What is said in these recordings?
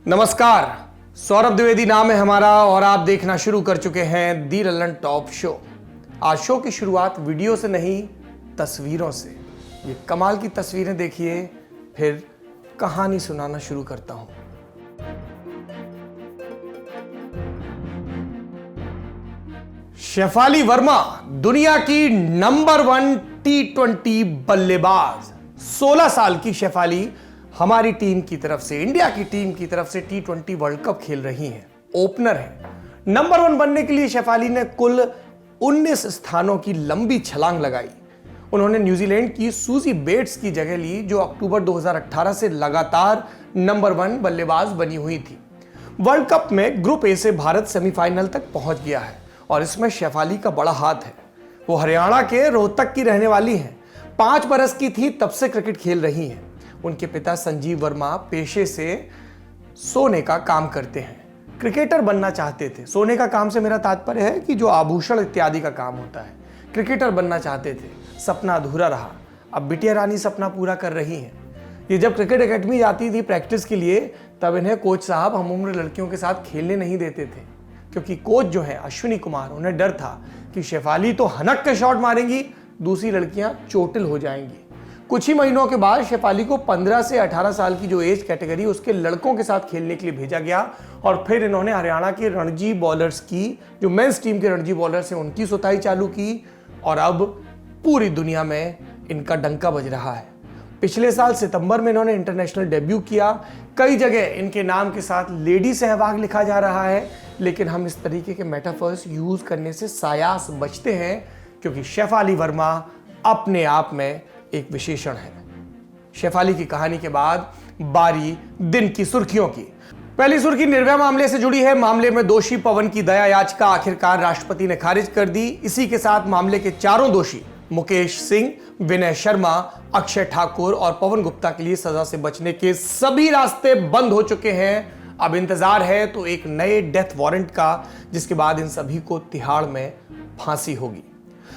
नमस्कार, सौरभ द्विवेदी नाम है हमारा और आप देखना शुरू कर चुके हैं दी लल्लन टॉप शो। आज शो की शुरुआत वीडियो से नहीं, तस्वीरों से। ये कमाल की तस्वीरें देखिए, फिर कहानी सुनाना शुरू करता हूं। शेफाली वर्मा दुनिया की नंबर 1 T20 बल्लेबाज। 16 साल की शेफाली हमारी टीम की तरफ से, इंडिया की टीम की तरफ से T20 वर्ल्ड कप खेल रही हैं। ओपनर है। नंबर 1 बनने के लिए शेफाली ने कुल 19 स्थानों की लंबी छलांग लगाई। उन्होंने न्यूजीलैंड की सूजी बेट्स की जगह ली, जो अक्टूबर 2018 से लगातार नंबर 1 बल्लेबाज बनी हुई थी। वर्ल्ड कप में ग्रुप ए से भारत सेमीफाइनल तक पहुंच गया है और इसमें शेफाली का बड़ा हाथ है। वो हरियाणा के रोहतक की रहने वाली हैं। 5 बरस की थी तब से क्रिकेट खेल रही हैं। उनके पिता संजीव वर्मा पेशे से सोने का काम करते हैं। क्रिकेटर बनना चाहते थे। सोने का काम से मेरा तात्पर्य है कि जो आभूषण इत्यादि का काम होता है। क्रिकेटर बनना चाहते थे, सपना अधूरा रहा। अब बिटिया रानी सपना पूरा कर रही हैं। ये जब क्रिकेट एकेडमी जाती थी प्रैक्टिस के लिए, तब इन्हें कोच साहब हम उम्र लड़कियों के साथ खेलने नहीं देते थे, क्योंकि कोच जो है अश्विनी कुमार, उन्हें डर था कि शेफाली तो हनक के शॉट मारेंगी, दूसरी लड़कियां चोटिल हो जाएंगी। कुछ ही महीनों के बाद शेफाली को 15 से 18 साल की जो एज कैटेगरी उसके लड़कों के साथ खेलने के लिए भेजा गया और फिर इन्होंने हरियाणा के रणजी बॉलर्स की, जो मेंस टीम के रणजी बॉलर्स हैं, उनकी सुताई चालू की और अब पूरी दुनिया में इनका डंका बज रहा है। पिछले साल सितंबर में इन्होंने इंटरनेशनल डेब्यू किया। कई जगह इनके नाम के साथ लेडी सहवाग लिखा जा रहा है, लेकिन हम इस तरीके के मेटाफर्स यूज करने से सायास बचते हैं, क्योंकि शेफाली वर्मा अपने आप में एक विशेषण है। शेफाली की कहानी के बाद बारी दिन की सुर्खियों की। पहली सुर्खी निर्भया मामले से जुड़ी है। मामले में दोषी पवन की दया याचिका आखिरकार राष्ट्रपति ने खारिज कर दी। इसी के साथ मामले के चारों दोषी मुकेश सिंह, विनय शर्मा, अक्षय ठाकुर और पवन गुप्ता के लिए सजा से बचने के सभी रास्ते बंद हो चुके हैं। अब इंतजार है तो एक नए डेथ वारंट का, जिसके बाद इन सभी को तिहाड़ में फांसी होगी।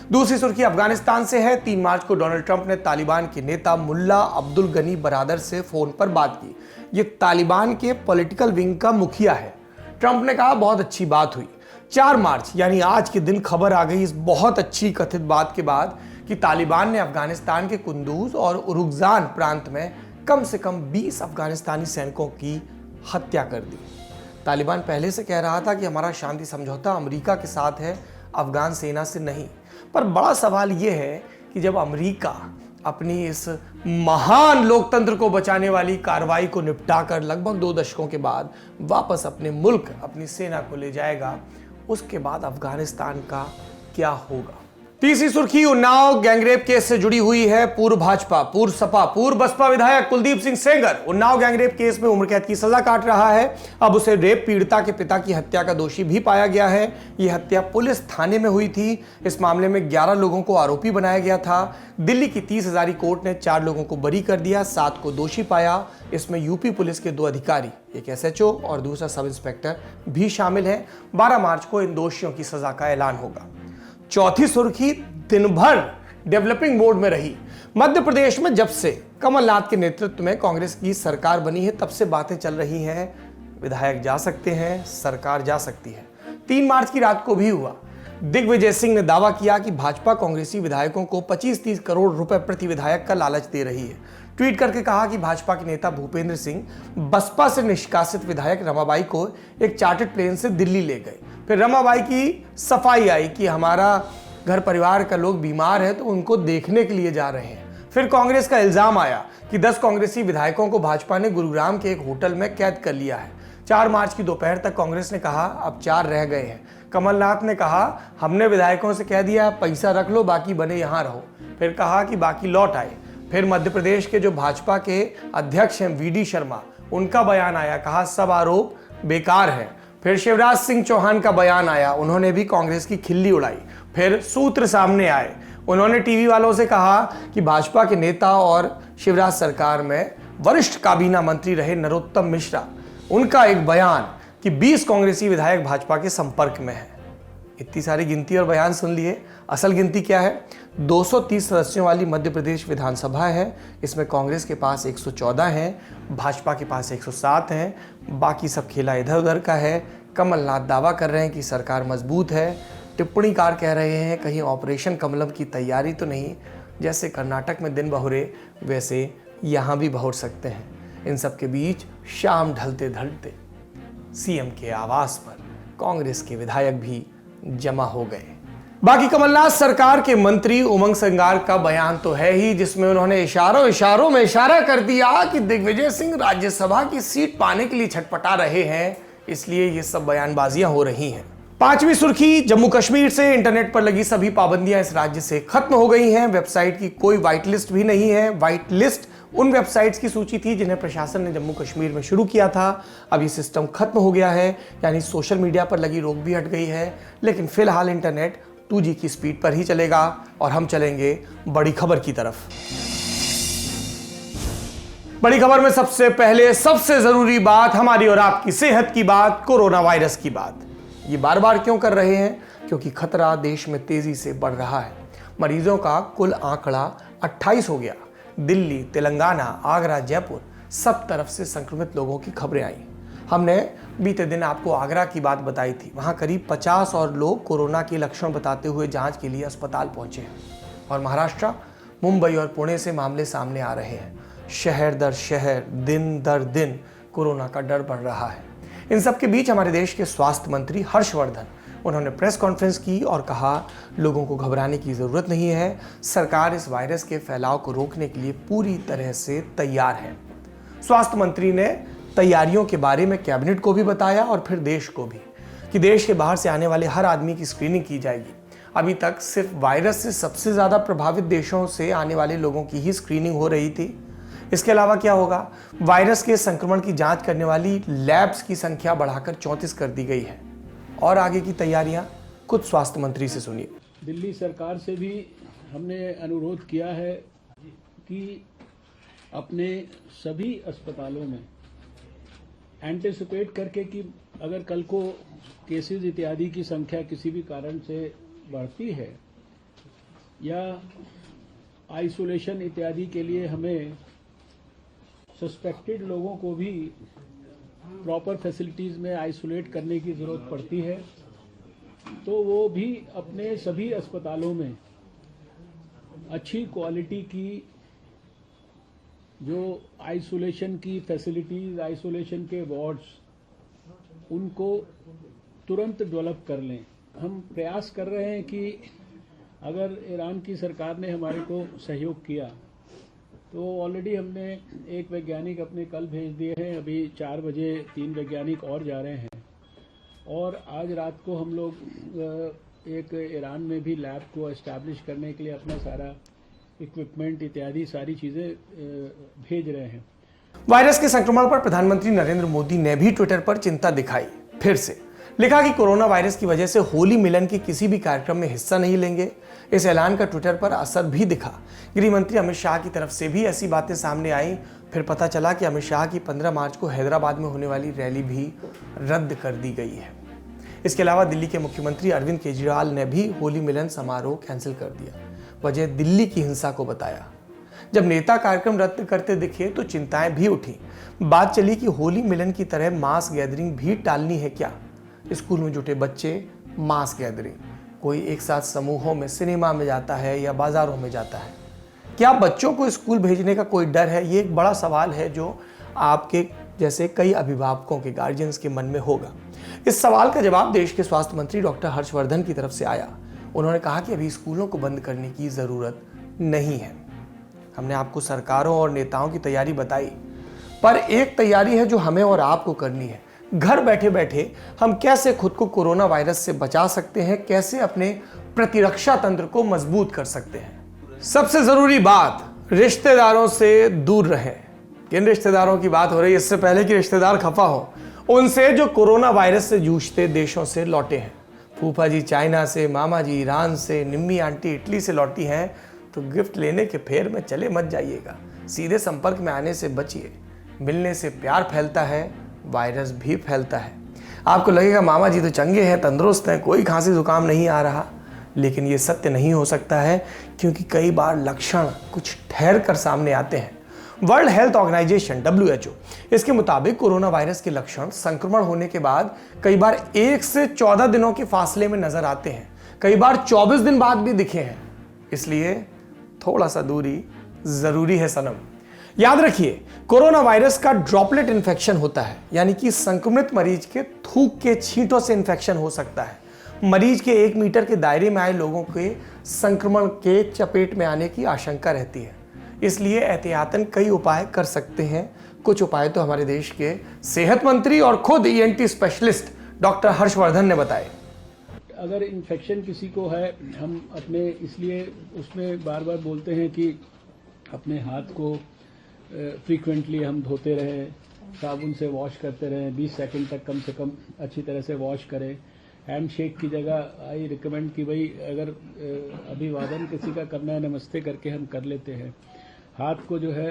दूसरी सुर्खी अफगानिस्तान से है। 3 मार्च को डोनाल्ड ट्रंप ने तालिबान के नेता मुल्ला अब्दुल गनी बरादर से फोन पर बात की। ये तालिबान के पॉलिटिकल विंग का मुखिया है। ट्रंप ने कहा बहुत अच्छी बात हुई। 4 मार्च यानी आज के दिन खबर आ गई इस बहुत अच्छी कथित बात के बाद कि तालिबान ने अफगानिस्तान के कुंदूज और उरुगजान प्रांत में कम से कम 20 अफगानिस्तानी सैनिकों की हत्या कर दी। तालिबान पहले से कह रहा था कि हमारा शांति समझौता अमेरिका के साथ है, अफगान सेना से नहीं। पर बड़ा सवाल यह है कि जब अमेरिका अपनी इस महान लोकतंत्र को बचाने वाली कार्रवाई को निपटाकर लगभग 2 दशकों के बाद वापस अपने मुल्क, अपनी सेना को ले जाएगा, उसके बाद अफगानिस्तान का क्या होगा। तीसरी सुर्खी उन्नाव गैंगरेप केस से जुड़ी हुई है। पूर्व भाजपा, पूर्व सपा, पूर्व बसपा विधायक कुलदीप सिंह सेंगर उन्नाव गैंगरेप केस में उम्र कैद की सजा काट रहा है। अब उसे रेप पीड़िता के पिता की हत्या का दोषी भी पाया गया है। यह हत्या पुलिस थाने में हुई थी। इस मामले में 11 लोगों को आरोपी बनाया गया था। दिल्ली की 30 हजारी कोर्ट ने 4 लोगों को बरी कर दिया, 7 को दोषी पाया। इसमें यूपी पुलिस के 2 अधिकारी, एक SHO और दूसरा सब इंस्पेक्टर भी शामिल है। 12 मार्च को इन दोषियों की सजा का ऐलान होगा। चौथी सुर्खी दिन भर डेवलपिंग मोड में रही। मध्य प्रदेश में जब से कमलनाथ के नेतृत्व में कांग्रेस की सरकार बनी है, तब से बातें चल रही हैं, विधायक जा सकते हैं, सरकार जा सकती है। 3 मार्च की रात को भी हुआ। दिग्विजय सिंह ने दावा किया कि भाजपा कांग्रेसी विधायकों को 25-30 करोड़ रुपए प्रति विधायक का लालच दे रही है। ट्वीट करके कहा कि भाजपा के नेता भूपेंद्र सिंह बसपा से निष्कासित विधायक रमाबाई को एक चार्टर्ड प्लेन से दिल्ली ले गए। फिर रमाबाई की सफाई आई कि हमारा घर परिवार का लोग बीमार है तो उनको देखने के लिए जा रहे हैं। फिर कांग्रेस का इल्जाम आया कि 10 कांग्रेसी विधायकों को भाजपा ने गुरुग्राम के एक होटल में कैद कर लिया है। 4 मार्च की दोपहर तक कांग्रेस ने कहा अब 4 रह गए हैं। कमलनाथ ने कहा हमने विधायकों से कह दिया पैसा रख लो, बाकी बने यहां रहो। फिर कहा कि बाकी लौट आए। फिर मध्य प्रदेश के जो भाजपा के अध्यक्ष हैं VD शर्मा, उनका बयान आया, कहा सब आरोप बेकार है। फिर शिवराज सिंह चौहान का बयान आया, उन्होंने भी कांग्रेस की खिल्ली उड़ाई। फिर सूत्र सामने आए, उन्होंने टीवी वालों से कहा कि भाजपा के नेता और शिवराज सरकार में वरिष्ठ काबीना मंत्री रहे नरोत्तम मिश्रा, उनका एक बयान कि 20 कांग्रेसी विधायक भाजपा के संपर्क में हैं। इतनी सारी गिनती और बयान सुन लिए, असल गिनती क्या है? 230 सदस्यों वाली मध्य प्रदेश विधानसभा है। इसमें कांग्रेस के पास 114 हैं, भाजपा के पास 107 हैं। बाकी सब खेला इधर उधर का है। कमलनाथ दावा कर रहे हैं कि सरकार मजबूत है। टिप्पणीकार कह रहे हैं कहीं ऑपरेशन कमलम की तैयारी तो नहीं। जैसे कर्नाटक में दिन बहुरे वैसे यहाँ भी बहुर सकते हैं। इन सब के बीच शाम ढलते ढलते सीएम के आवास पर कांग्रेस के विधायक भी जमा हो गए। बाकी कमलनाथ सरकार के मंत्री उमंग संगार का बयान तो है ही, जिसमें उन्होंने इशारों में इशारा कर दिया कि दिग्विजय सिंह राज्यसभा की सीट पाने के लिए छटपटा रहे हैं, इसलिए ये सब बयानबाजियां हो रही हैं। पांचवी सुर्खी, जम्मू कश्मीर से इंटरनेट पर लगी सभी पाबंदियां इस राज्य से खत्म हो गई हैं। वेबसाइट की कोई व्हाइट लिस्ट भी नहीं है। व्हाइट लिस्ट उन वेबसाइट्स की सूची थी जिन्हें प्रशासन ने जम्मू कश्मीर में शुरू किया था। अब ये सिस्टम खत्म हो गया है, यानी सोशल मीडिया पर लगी रोक भी हट गई है। लेकिन फिलहाल इंटरनेट 2G की स्पीड पर ही चलेगा और हम चलेंगे बड़ी खबर की तरफ। बड़ी खबर में सबसे पहले सबसे जरूरी बात, हमारी और आपकी सेहत की बात, कोरोना वायरस की बात। ये बार बार क्यों कर रहे हैं? क्योंकि खतरा देश में तेजी से बढ़ रहा है। मरीजों का कुल आंकड़ा 28 हो गया। दिल्ली, तेलंगाना, आगरा, जयपुर सब तरफ से संक्रमित लोगों की खबरें आई। हमने बीते दिन आपको आगरा की बात बताई थी। वहां करीब 50 और लोग कोरोना के लक्षण बताते हुए जांच के लिए अस्पताल पहुंचे हैं। और महाराष्ट्र, मुंबई और पुणे से मामले सामने आ रहे हैं। शहर दर शहर, दिन दर दिन कोरोना का डर बढ़ रहा है। इन सब के बीच हमारे देश के स्वास्थ्य मंत्री हर्षवर्धन, उन्होंने प्रेस कॉन्फ्रेंस की और कहा लोगों को घबराने की ज़रूरत नहीं है। सरकार इस वायरस के फैलाव को रोकने के लिए पूरी तरह से तैयार है। स्वास्थ्य मंत्री ने तैयारियों के बारे में कैबिनेट को भी बताया और फिर देश को भी, कि देश के बाहर से आने वाले हर आदमी की स्क्रीनिंग की जाएगी। अभी तक सिर्फ वायरस से सबसे ज़्यादा प्रभावित देशों से आने वाले लोगों की ही स्क्रीनिंग हो रही थी। इसके अलावा क्या होगा? वायरस के संक्रमण की जांच करने वाली लैब्स की संख्या बढ़ाकर 34 कर दी गई है। और आगे की तैयारियां खुद स्वास्थ्य मंत्री से सुनिए। दिल्ली सरकार से भी हमने अनुरोध किया है कि अपने सभी अस्पतालों में एंटिसिपेट करके कि अगर कल को केसेस इत्यादि की संख्या किसी भी कारण से बढ़ती है या आइसोलेशन इत्यादि के लिए हमें सस्पेक्टेड लोगों को भी प्रॉपर फैसिलिटीज़ में आइसोलेट करने की ज़रूरत पड़ती है, तो वो भी अपने सभी अस्पतालों में अच्छी क्वालिटी की जो आइसोलेशन की फैसिलिटीज़, आइसोलेशन के वार्ड्स, उनको तुरंत डेवलप कर लें। हम प्रयास कर रहे हैं कि अगर ईरान की सरकार ने हमारे को सहयोग किया तो ऑलरेडी हमने एक वैज्ञानिक अपने कल भेज दिए हैं। अभी 4 बजे 3 वैज्ञानिक और जा रहे हैं और आज रात को हम लोग एक ईरान में भी लैब को एस्टैब्लिश करने के लिए अपना सारा इक्विपमेंट इत्यादि सारी चीज़ें भेज रहे हैं। वायरस के संक्रमण पर प्रधानमंत्री नरेंद्र मोदी ने भी ट्विटर पर चिंता दिखाई। फिर से लिखा कि कोरोना वायरस की वजह से होली मिलन के किसी भी कार्यक्रम में हिस्सा नहीं लेंगे। इस ऐलान का ट्विटर पर असर भी दिखा। गृह मंत्री अमित शाह की तरफ से भी ऐसी बातें सामने आई। फिर पता चला कि अमित शाह की 15 मार्च को हैदराबाद में होने वाली रैली भी रद्द कर दी गई है। इसके अलावा दिल्ली के मुख्यमंत्री अरविंद केजरीवाल ने भी होली मिलन समारोह कैंसिल कर दिया। वजह दिल्ली की हिंसा को बताया। जब नेता कार्यक्रम रद्द करते दिखे तो चिंताएं भी उठी। बात चली कि होली मिलन की तरह मास गैदरिंग भी टालनी है क्या? स्कूल में जुटे बच्चे मास गैदरिंग, कोई एक साथ समूहों में सिनेमा में जाता है या बाजारों में जाता है। क्या बच्चों को स्कूल भेजने का कोई डर है? ये एक बड़ा सवाल है जो आपके जैसे कई अभिभावकों के, गार्जियंस के मन में होगा। इस सवाल का जवाब देश के स्वास्थ्य मंत्री डॉक्टर हर्षवर्धन की तरफ से आया। उन्होंने कहा कि अभी स्कूलों को बंद करने की ज़रूरत नहीं है। हमने आपको सरकारों और नेताओं की तैयारी बताई, पर एक तैयारी है जो हमें और आपको करनी है। घर बैठे बैठे हम कैसे खुद को कोरोना वायरस से बचा सकते हैं, कैसे अपने प्रतिरक्षा तंत्र को मजबूत कर सकते हैं। सबसे जरूरी बात, रिश्तेदारों से दूर रहें। किन रिश्तेदारों की बात हो रही है? इससे पहले कि रिश्तेदार खफा हो, उनसे जो कोरोना वायरस से जूझते देशों से लौटे हैं। फूफा जी चाइना से, मामा जी ईरान से, निम्मी आंटी इटली से लौटी हैं, तो गिफ्ट लेने के फेर में चले मत जाइएगा। सीधे संपर्क में आने से बचिए। मिलने से प्यार फैलता है, वायरस भी फैलता है। आपको लगेगा मामा जी तो चंगे हैं, तंदुरुस्त हैं, कोई खांसी जुकाम नहीं आ रहा, लेकिन ये सत्य नहीं हो सकता है, क्योंकि कई बार लक्षण कुछ ठहर कर सामने आते हैं। वर्ल्ड हेल्थ ऑर्गेनाइजेशन WHO इसके मुताबिक कोरोना वायरस के लक्षण संक्रमण होने के बाद कई बार 1 से 14 दिनों के फासले में नजर आते हैं, कई बार 24 दिन बाद भी दिखे हैं। इसलिए थोड़ा सा दूरी जरूरी है सनम। याद रखिए, कोरोना वायरस का ड्रॉपलेट इन्फेक्शन होता है, यानी कि संक्रमित मरीज के थूक के छींटों से इन्फेक्शन हो सकता है। मरीज के 1 मीटर के दायरे में आए लोगों के संक्रमण के चपेट में आने की आशंका रहती है। इसलिए एहतियातन कई उपाय कर सकते हैं। कुछ उपाय तो हमारे देश के सेहत मंत्री और खुद ENT स्पेशलिस्ट डॉक्टर हर्षवर्धन ने बताए। अगर इन्फेक्शन किसी को है, हम अपने इसलिए उसमें बार बार बोलते हैं कि अपने हाथ को फ्रीक्वेंटली हम धोते रहें, साबुन से वॉश करते रहें, 20 सेकंड तक कम से कम अच्छी तरह से वॉश करें। हैंड शेक की जगह आई रिकमेंड कि भाई अगर अभिवादन किसी का करना है, नमस्ते करके हम कर लेते हैं। हाथ को जो है,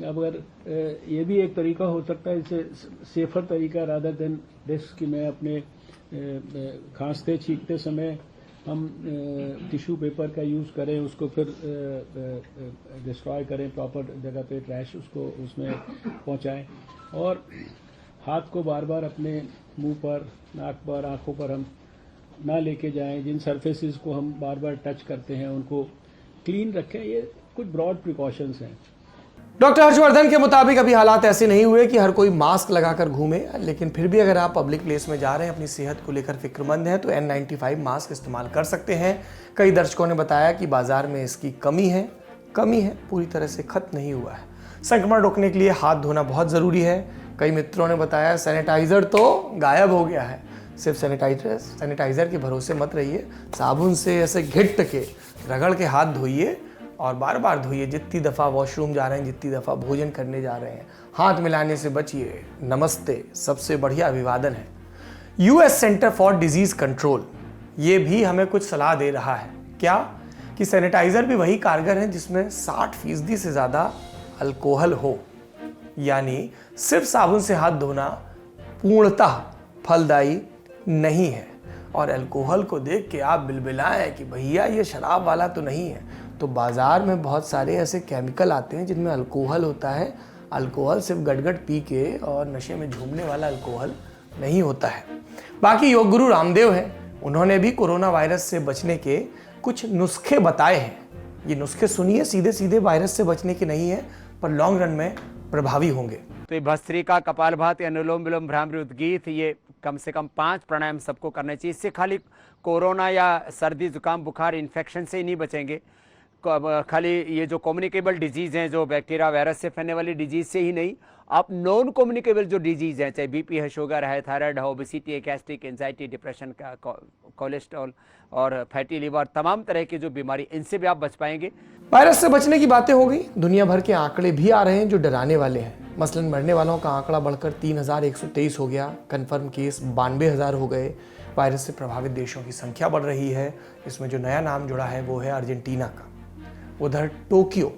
अगर ये भी एक तरीका हो सकता है, इससे सेफर तरीका रादर देन दिस कि मैं अपने खांसते छींकते समय हम टिश्यू पेपर का यूज़ करें, उसको फिर डिस्ट्रॉय करें, प्रॉपर जगह पे ट्रैश उसको उसमें पहुंचाएं, और हाथ को बार बार अपने मुंह पर, नाक पर, आंखों पर हम ना लेके जाएं। जिन सरफेसेस को हम बार बार टच करते हैं उनको क्लीन रखें। ये कुछ ब्रॉड प्रिकॉशंस हैं। डॉक्टर हर्षवर्धन के मुताबिक अभी हालात ऐसे नहीं हुए कि हर कोई मास्क लगाकर घूमे, लेकिन फिर भी अगर आप पब्लिक प्लेस में जा रहे हैं, अपनी सेहत को लेकर फिक्रमंद हैं, तो N95 मास्क इस्तेमाल कर सकते हैं। कई दर्शकों ने बताया कि बाजार में इसकी कमी है, पूरी तरह से खत्म नहीं हुआ है। संक्रमण रोकने के लिए हाथ धोना बहुत ज़रूरी है। कई मित्रों ने बताया सैनिटाइज़र तो गायब हो गया है। सिर्फ सैनिटाइज़र के भरोसे मत रहिए, साबुन से ऐसे घिट के रगड़ के हाथ धोइए और बार बार धोइए। जितनी दफ़ा वॉशरूम जा रहे हैं, जितनी दफ़ा भोजन करने जा रहे हैं, हाथ मिलाने से बचिए। नमस्ते सबसे बढ़िया अभिवादन है। US centre for disease control ये भी हमें कुछ सलाह दे रहा है। क्या? कि सैनिटाइज़र भी वही कारगर है जिसमें 60% से ज़्यादा अल्कोहल हो। यानी सिर्फ साबुन से हाथ धोना पूर्णतः फलदायी नहीं है। और अल्कोहल को देख के आप बिलबिलाएं कि भैया ये शराब वाला तो नहीं है, तो बाज़ार में बहुत सारे ऐसे केमिकल आते हैं जिनमें अल्कोहल होता है। अल्कोहल सिर्फ गटगट पी के और नशे में झूमने वाला अल्कोहल नहीं होता है। बाकी योग गुरु रामदेव हैं, उन्होंने भी कोरोना वायरस से बचने के कुछ नुस्खे बताए हैं। ये नुस्खे सुनिए, सीधे सीधे वायरस से बचने के नहीं है, पर लॉन्ग रन में प्रभावी होंगे। तो ये भस्त्रिका, कपालभाति, अनुलोम विलोम, भ्रामरी, उद्गीत, ये कम से कम 5 प्राणायाम सबको करने चाहिए। इससे खाली कोरोना या सर्दी जुकाम बुखार इन्फेक्शन से ही नहीं बचेंगे, खाली ये जो कम्युनिकेबल डिजीज़ हैं, जो बैक्टीरिया वायरस से फैलने वाली डिजीज़ से ही नहीं, आप नॉन कम्युनिकेबल जो डिजीज़ हैं, चाहे BP है, शुगर है, थायराइड है, ओबेसिटी है, गैस्ट्रिक, एंजाइटी, डिप्रेशन का, कोलेस्ट्रॉल और फैटी लिवर, तमाम तरह की जो बीमारी, इनसे भी आप बच पाएंगे। वायरस से बचने की बातें हो गई। दुनिया भर के आंकड़े भी आ रहे हैं जो डराने वाले हैं। मसलन मरने वालों का आंकड़ा बढ़कर 3123 हो गया, कन्फर्म केस 92,000 हो गए। वायरस से प्रभावित देशों की संख्या बढ़ रही है। इसमें जो नया नाम जुड़ा है वो है अर्जेंटीना का। उधर टोक्यो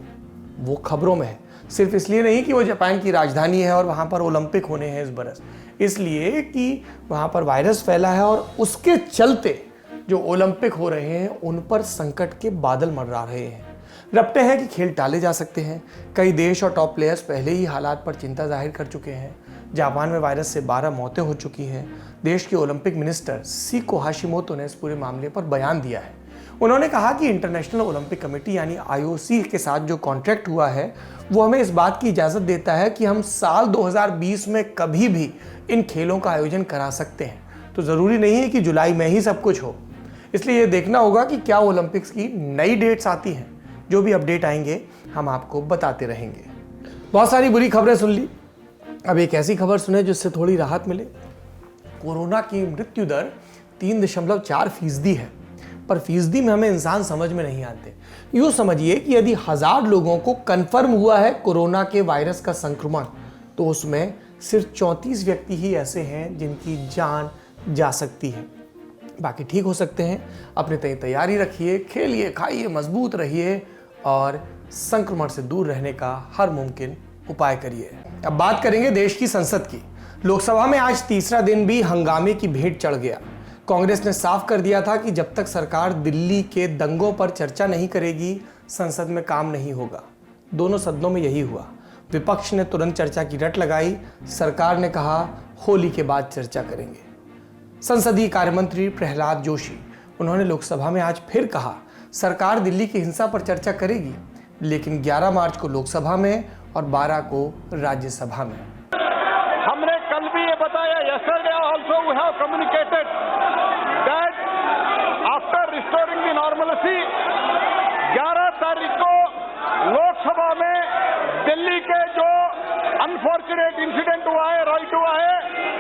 वो खबरों में है, सिर्फ इसलिए नहीं कि वो जापान की राजधानी है और वहाँ पर ओलंपिक होने हैं इस बरस, इसलिए कि वहाँ पर वायरस फैला है और उसके चलते जो ओलंपिक हो रहे हैं उन पर संकट के बादल मंडरा रहे हैं। रपटे हैं कि खेल टाले जा सकते हैं। कई देश और टॉप प्लेयर्स पहले ही हालात पर चिंता जाहिर कर चुके हैं। जापान में वायरस से 12 मौतें हो चुकी हैं। देश के ओलंपिक मिनिस्टर सीको हाशिमोतो ने इस पूरे मामले पर बयान दिया है। उन्होंने कहा कि इंटरनेशनल ओलंपिक कमेटी यानी IOC के साथ जो कॉन्ट्रैक्ट हुआ है वो हमें इस बात की इजाज़त देता है कि हम साल 2020 में कभी भी इन खेलों का आयोजन करा सकते हैं। तो ज़रूरी नहीं है कि जुलाई में ही सब कुछ हो, इसलिए ये देखना होगा कि क्या ओलंपिक्स की नई डेट्स आती हैं। जो भी अपडेट आएंगे हम आपको बताते रहेंगे। बहुत सारी बुरी खबरें सुन ली, अब एक ऐसी खबर सुने जिससे थोड़ी राहत मिले। कोरोना की मृत्यु दर 3.4% है, पर फीसदी में हमें इंसान समझ में नहीं आते। यूँ समझिए कि यदि 1000 लोगों को कंफर्म हुआ है कोरोना के वायरस का संक्रमण, तो उसमें सिर्फ 34 व्यक्ति ही ऐसे हैं जिनकी जान जा सकती है। बाकी ठीक हो सकते हैं। अपनी तैयारी रखिए, खेलिए, खाइए, मजबूत रहिए और संक्रमण से दूर रहने का हर मुमकिन उपाय करिए। अब बात करेंगे देश की संसद की। लोकसभा में आज तीसरा दिन भी हंगामे की भेंट चढ़ गया। कांग्रेस ने साफ कर दिया था कि जब तक सरकार दिल्ली के दंगों पर चर्चा नहीं करेगी, संसद में काम नहीं होगा। दोनों सदनों में यही हुआ। विपक्ष ने तुरंत चर्चा की रट लगाई, सरकार ने कहा होली के बाद चर्चा करेंगे। संसदीय कार्य मंत्री प्रहलाद जोशी, उन्होंने लोकसभा में आज फिर कहा सरकार दिल्ली की हिंसा पर चर्चा करेगी, लेकिन 11 मार्च को लोकसभा में और 12 को राज्यसभा में। हमने कल भी ये बताया, yesterday also we have communicated that after restoring the normalcy, 11 तारीख को लोकसभा में दिल्ली के जो अनफॉर्चुनेट इंसिडेंट हुआ है, राइट हुआ है,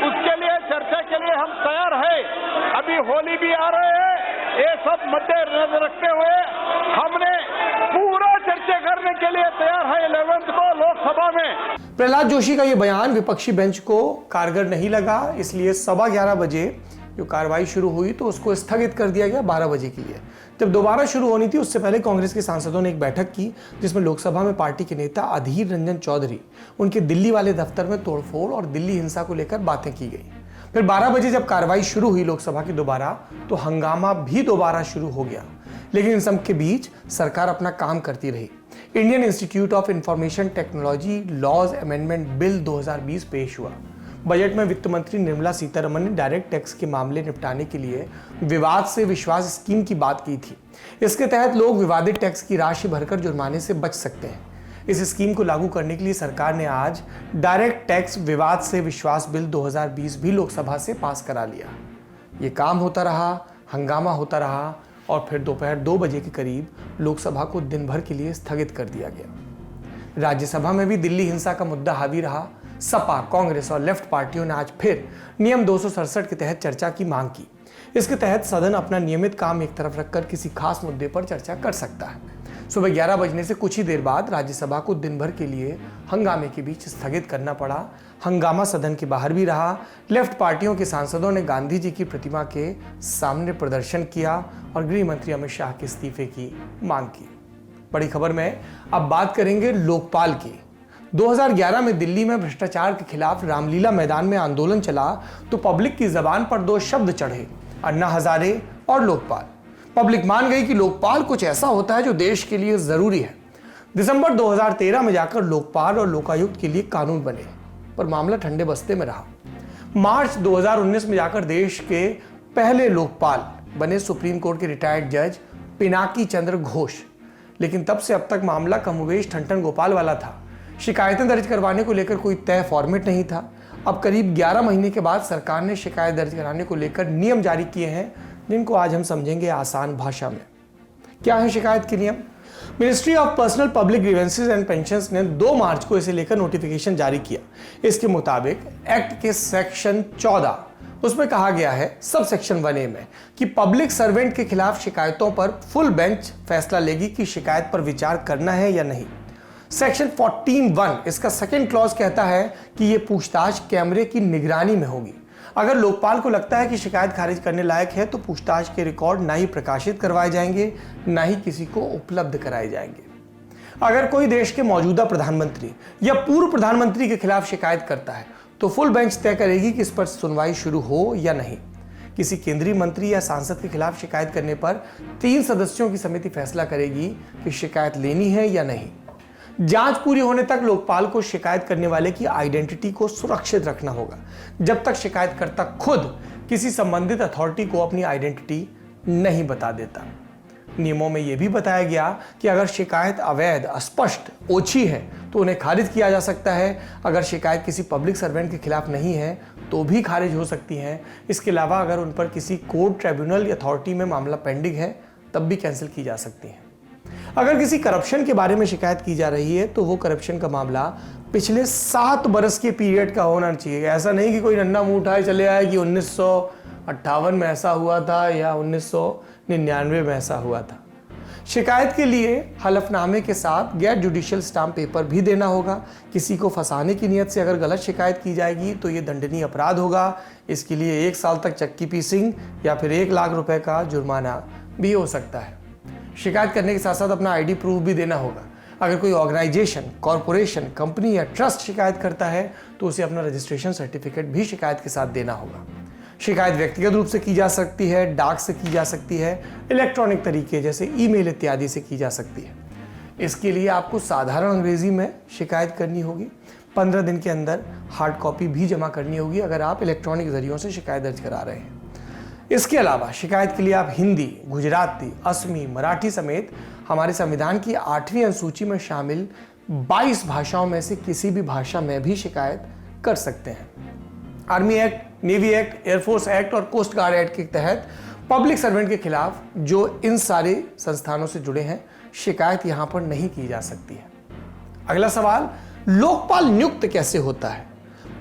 उसके लिए चर्चा के लिए हम तैयार है। अभी होली भी आ रहे हैं, ये सब मद्देनजर रखते हुए हमने पूरा चर्चा करने के लिए तैयार है 11 को लोकसभा में। प्रहलाद जोशी का यह बयान विपक्षी बेंच को कारगर नहीं लगा, इसलिए 11:15 बजे जो कार्रवाई शुरू हुई तो उसको स्थगित कर दिया गया 12 बजे के लिए। जब दोबारा शुरू होनी थी उससे पहले कांग्रेस के सांसदों ने एक बैठक की, जिसमें लोकसभा में पार्टी के नेता अधीर रंजन चौधरी, उनके दिल्ली वाले दफ्तर में तोड़फोड़ और दिल्ली हिंसा को लेकर बातें की गई। फिर 12 बजे जब कार्रवाई शुरू हुई लोकसभा की दोबारा, तो हंगामा भी दोबारा शुरू हो गया। लेकिन इन सब के बीच सरकार अपना काम करती रही। Indian Institute of Information Technology laws amendment bill 2020 पेश हुआ। बजट में वित्त मंत्री निर्मला सीतारमण ने डायरेक्ट टैक्स के मामले निपटाने के लिए विवाद से विश्वास स्कीम की बात की थी। इसके तहत लोग विवादित टैक्स की राशि भरकर जुर्माने से बच सकते हैं। इस स्कीम को लागू करने के लिए सरकार ने आज डायरेक्ट टैक्स विवाद से विश्वास बिल 2020 भी लोकसभा से पास करा लिया। ये काम होता रहा, हंगामा होता रहा और फिर दोपहर 2 बजे के करीब लोकसभा को दिन भर के लिए स्थगित कर दिया गया। राज्यसभा में भी दिल्ली हिंसा का मुद्दा हावी रहा। सपा, कांग्रेस और लेफ्ट पार्टियों ने आज फिर नियम 267 के तहत चर्चा की मांग की। इसके तहत सदन अपना नियमित काम एक तरफ रखकर किसी खास मुद्दे पर चर्चा कर सकता है। सुबह 11 बजने से कुछ ही देर बाद राज्यसभा को दिन भर के लिए हंगामे के बीच स्थगित करना पड़ा। हंगामा सदन के बाहर भी रहा। लेफ्ट पार्टियों के सांसदों ने गांधी जी की प्रतिमा के सामने प्रदर्शन किया और गृह मंत्री अमित शाह के इस्तीफे की मांग की। बड़ी खबर में अब बात करेंगे लोकपाल की। 2011 में दिल्ली में भ्रष्टाचार के खिलाफ रामलीला मैदान में आंदोलन चला तो पब्लिक की जबान पर 2 शब्द चढ़े, अन्ना हजारे और लोकपाल। पब्लिक मान गई कि लोकपाल कुछ ऐसा होता है जो देश के लिए जरूरी है। दिसंबर 2013 में जाकर लोकपाल और लोकायुक्त के लिए कानून बने, पर मामला ठंडे बस्ते में रहा। मार्च 2019 में जाकर देश के पहले लोकपाल बने सुप्रीम कोर्ट के रिटायर्ड जज पिनाकी चंद्र घोष। लेकिन तब से अब तक मामला कमोवेश ठन गोपाल वाला था। शिकायतें दर्ज करवाने को लेकर कोई तय फॉर्मेट नहीं था। अब करीब 11 महीने के बाद सरकार ने शिकायत दर्ज कराने को लेकर नियम जारी किए हैं, जिनको आज हम समझेंगे आसान भाषा में। क्या है शिकायत के नियम? Ministry of personnel public grievances and pensions ने 2 मार्च को इसे लेकर नोटिफिकेशन जारी किया। इसके मुताबिक एक्ट के सेक्शन 14 उसमें कहा गया है सब सेक्शन 1A में कि पब्लिक सर्वेंट के खिलाफ शिकायतों पर फुल बेंच फैसला लेगी कि शिकायत पर विचार करना है या नहीं। सेक्शन 14(1) इसका सेकंड क्लॉज कहता है कि यह पूछताछ कैमरे की निगरानी में होगी। अगर लोकपाल को लगता है कि शिकायत खारिज करने लायक है तो पूछताछ के रिकॉर्ड ना ही प्रकाशित करवाए जाएंगे, ना ही किसी को उपलब्ध कराए जाएंगे। अगर कोई देश के मौजूदा प्रधानमंत्री या पूर्व प्रधानमंत्री के खिलाफ शिकायत करता है तो फुल बेंच तय करेगी कि इस पर सुनवाई शुरू हो या नहीं। किसी केंद्रीय मंत्री या सांसद के खिलाफ शिकायत करने पर 3 सदस्यों की समिति फैसला करेगी कि शिकायत लेनी है या नहीं। जांच पूरी होने तक लोकपाल को शिकायत करने वाले की आइडेंटिटी को सुरक्षित रखना होगा, जब तक शिकायतकर्ता खुद किसी संबंधित अथॉरिटी को अपनी आइडेंटिटी नहीं बता देता। नियमों में यह भी बताया गया कि अगर शिकायत अवैध, अस्पष्ट, ओछी है तो उन्हें खारिज किया जा सकता है। अगर शिकायत किसी पब्लिक सर्वेंट के खिलाफ नहीं है तो भी खारिज हो सकती है। इसके अलावा अगर उन पर किसी कोर्ट, ट्रिब्यूनल या अथॉरिटी में मामला पेंडिंग है तब भी कैंसिल की जा सकती है। अगर किसी करप्शन के बारे में शिकायत की जा रही है तो वो करप्शन का मामला पिछले 7 बरस के पीरियड का होना चाहिए। ऐसा नहीं कि कोई नन्ना मुंह उठाए चले आए कि 1958 में ऐसा हुआ था या 1999 में ऐसा हुआ था। शिकायत के लिए हलफनामे के साथ गैर जुडिशियल स्टाम्प पेपर भी देना होगा। किसी को फंसाने की नियत से अगर गलत शिकायत की जाएगी तो ये दंडनीय अपराध होगा। इसके लिए 1 साल तक चक्की पीसिंग या फिर 1 लाख रुपए का जुर्माना भी हो सकता है। शिकायत करने के साथ साथ अपना आईडी प्रूफ भी देना होगा। अगर कोई ऑर्गेनाइजेशन, कॉरपोरेशन, कंपनी या ट्रस्ट शिकायत करता है तो उसे अपना रजिस्ट्रेशन सर्टिफिकेट भी शिकायत के साथ देना होगा। शिकायत व्यक्तिगत रूप से की जा सकती है, डाक से की जा सकती है, इलेक्ट्रॉनिक तरीके जैसे ईमेल इत्यादि से की जा सकती है। इसके लिए आपको साधारण अंग्रेजी में शिकायत करनी होगी। 15 दिन के अंदर हार्ड कॉपी भी जमा करनी होगी अगर आप इलेक्ट्रॉनिक जरियों से शिकायत दर्ज करा रहे हैं। इसके अलावा शिकायत के लिए आप हिंदी, गुजराती, असमी, मराठी समेत हमारे संविधान की 8वीं अनुसूची में शामिल 22 भाषाओं में से किसी भी भाषा में भी शिकायत कर सकते हैं। Army act, navy act, air force act और कोस्ट गार्ड एक्ट के तहत पब्लिक सर्वेंट के खिलाफ जो इन सारे संस्थानों से जुड़े हैं, शिकायत यहां पर नहीं की जा सकती है। अगला सवाल, लोकपाल नियुक्त कैसे होता है?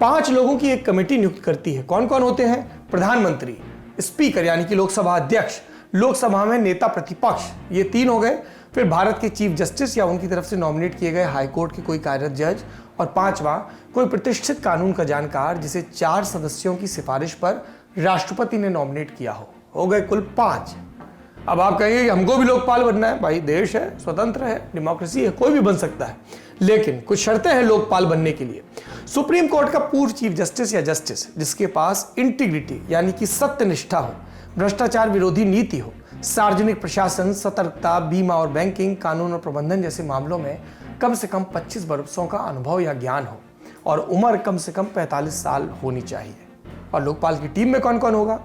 5 लोगों की एक कमेटी नियुक्त करती है। कौन कौन होते हैं? प्रधानमंत्री, स्पीकर यानी कि लोकसभा अध्यक्ष, लोकसभा में नेता प्रतिपक्ष, ये 3 हो गए। फिर भारत के चीफ जस्टिस या उनकी तरफ से नॉमिनेट किए गए हाईकोर्ट के कोई कार्यरत जज, और 5वां कोई प्रतिष्ठित कानून का जानकार जिसे 4 सदस्यों की सिफारिश पर राष्ट्रपति ने नॉमिनेट किया हो गए कुल 5। अब आप कहेंगे कि हमको भी लोकपाल बनना है। भाई, देश है, स्वतंत्र है, डेमोक्रेसी है, कोई भी बन सकता है, लेकिन कुछ शर्तें हैं लोकपाल बनने के लिए। सुप्रीम कोर्ट का पूर्व चीफ जस्टिस या जस्टिस जिसके पास इंटीग्रिटी यानी कि सत्यनिष्ठा हो, भ्रष्टाचार विरोधी नीति हो, सार्वजनिक प्रशासन, सतर्कता, बीमा और बैंकिंग, कानून और प्रबंधन जैसे मामलों में कम से कम 25 वर्षों का अनुभव या ज्ञान हो, और उम्र कम से कम 45 साल होनी चाहिए। और लोकपाल की टीम में कौन कौन होगा?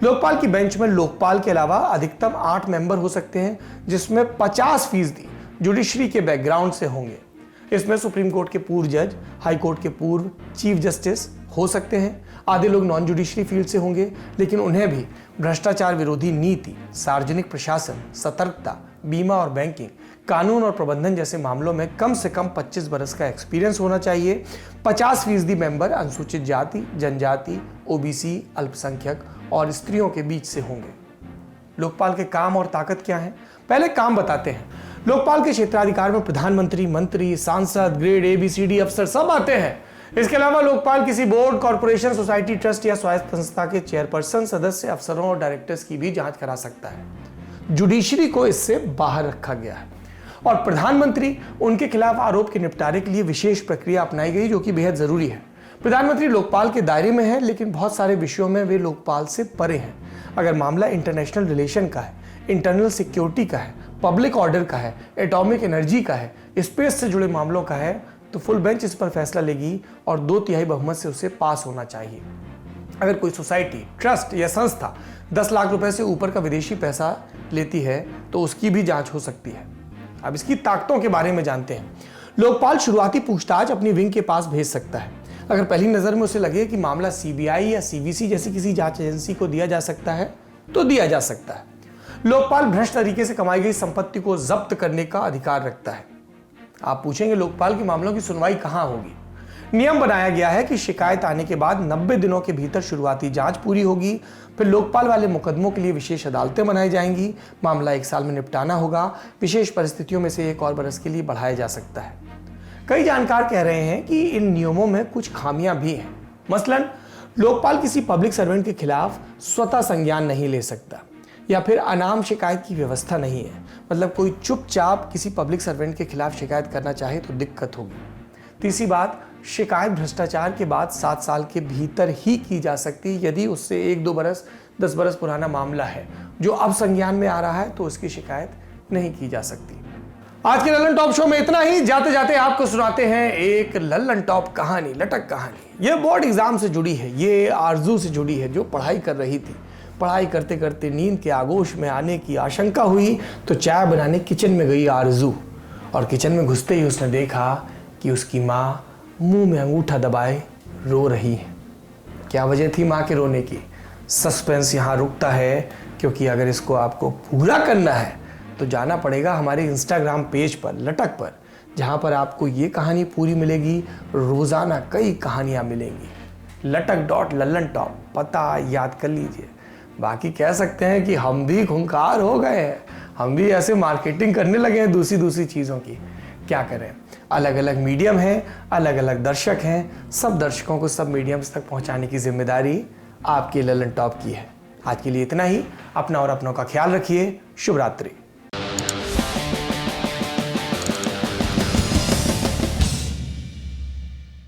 लोकपाल की बेंच में लोकपाल के अलावा अधिकतम 8 मेंबर हो सकते हैं, जिसमें 50% जुडिशरी के बैकग्राउंड से होंगे। इसमें सुप्रीम कोर्ट के पूर्व जज, हाई कोर्ट के पूर्व चीफ जस्टिस हो सकते हैं। आधे लोग नॉन जुडिशरी फील्ड से होंगे, लेकिन उन्हें भी भ्रष्टाचार विरोधी नीति, सार्वजनिक प्रशासन, सतर्कता, बीमा और बैंकिंग, कानून और प्रबंधन जैसे मामलों में कम से कम 25 बरस का एक्सपीरियंस होना चाहिए। 50% मेंबर अनुसूचित जाति, जनजाति, ओबीसी, अल्पसंख्यक और स्त्रियों के बीच से होंगे। लोकपाल के काम और ताकत क्या है? पहले काम बताते हैं। लोकपाल के क्षेत्राधिकार में प्रधानमंत्री, मंत्री, सांसद, ग्रेड ABCD अफसर सब आते हैं। इसके अलावा लोकपाल किसी बोर्ड, कॉर्पोरेशन, सोसाइटी, ट्रस्ट या स्वायत्त संस्था के चेयरपर्सन, सदस्य, अफसरों और डायरेक्टर्स की भी जांच करा सकता है। जुडिशरी को इससे बाहर रखा गया है। और प्रधानमंत्री, उनके खिलाफ आरोप के निपटारे के लिए विशेष प्रक्रिया अपनाई गई जो कि बेहद जरूरी है। प्रधानमंत्री लोकपाल के दायरे में है, लेकिन बहुत सारे विषयों में वे लोकपाल से परे हैं। अगर मामला इंटरनेशनल रिलेशन का है, इंटरनल सिक्योरिटी का है, पब्लिक ऑर्डर का है, एटॉमिक एनर्जी का है, स्पेस से जुड़े मामलों का है, तो फुल बेंच इस पर फैसला लेगी और 2/3 बहुमत से उसे पास होना चाहिए। अगर कोई सोसाइटी, ट्रस्ट या संस्था 10 लाख रुपए से ऊपर का विदेशी पैसा लेती है तो उसकी भी जांच हो सकती है। अब इसकी ताकतों के बारे में जानते हैं। लोकपाल शुरुआती पूछताछ अपनी विंग के पास भेज सकता है। अगर पहली नजर में उसे लगे कि मामला CBI या CVC जैसी किसी जांच एजेंसी को दिया जा सकता है तो दिया जा सकता है। लोकपाल भ्रष्ट तरीके से कमाई गई संपत्ति को जब्त करने का अधिकार रखता है। आप पूछेंगे, लोकपाल के मामलों की सुनवाई कहां होगी? नियम बनाया गया है कि शिकायत आने के बाद 90 दिनों के भीतर शुरुआती जांच पूरी होगी। फिर लोकपाल वाले मुकदमों के लिए विशेष अदालतें बनाई जाएंगी। मामला 1 साल में निपटाना होगा। विशेष परिस्थितियों में से 1 और बरस के लिए बढ़ाया जा सकता है। कई जानकार कह रहे हैं कि इन नियमों में कुछ खामियां भी हैं। मसलन, लोकपाल किसी पब्लिक सर्वेंट के खिलाफ स्वतः संज्ञान नहीं ले सकता, या फिर अनाम शिकायत की व्यवस्था नहीं है। मतलब कोई चुपचाप किसी पब्लिक सर्वेंट के खिलाफ शिकायत करना चाहे तो दिक्कत होगी। तीसरी बात, शिकायत भ्रष्टाचार के बाद 7 साल के भीतर ही की जा सकती है। यदि उससे 1-2 बरस, 10 बरस पुराना मामला है जो अब संज्ञान में आ रहा है तो उसकी शिकायत नहीं की जा सकती। आज के लल्लन टॉप शो में इतना ही। जाते जाते आपको सुनाते हैं एक लल्लन टॉप कहानी, लटक कहानी। ये बोर्ड एग्जाम से जुड़ी है, ये आरजू से जुड़ी है जो पढ़ाई कर रही थी। पढ़ाई करते करते नींद के आगोश में आने की आशंका हुई तो चाय बनाने किचन में गई आरजू, और किचन में घुसते ही उसने देखा कि उसकी माँ मुंह में अंगूठा दबाए रो रही है। क्या वजह थी माँ के रोने की? सस्पेंस यहाँ रुकता है, क्योंकि अगर इसको आपको पूरा करना है तो जाना पड़ेगा हमारे इंस्टाग्राम पेज पर, लटक पर, जहाँ पर आपको ये कहानी पूरी मिलेगी। रोज़ाना कई कहानियाँ मिलेंगी। लटक.लल्लनटॉप पता याद कर लीजिए। बाकी कह सकते हैं कि हम भी खूंखार हो गए हैं, हम भी ऐसे मार्केटिंग करने लगे हैं दूसरी चीज़ों की। क्या करें, अलग अलग मीडियम हैं, अलग अलग दर्शक हैं। सब दर्शकों को सब मीडियम्स तक पहुंचाने की जिम्मेदारी आपके लल्लन टॉप की है। आज के लिए इतना ही। अपना और अपनों का ख्याल रखिए। शुभ रात्रि।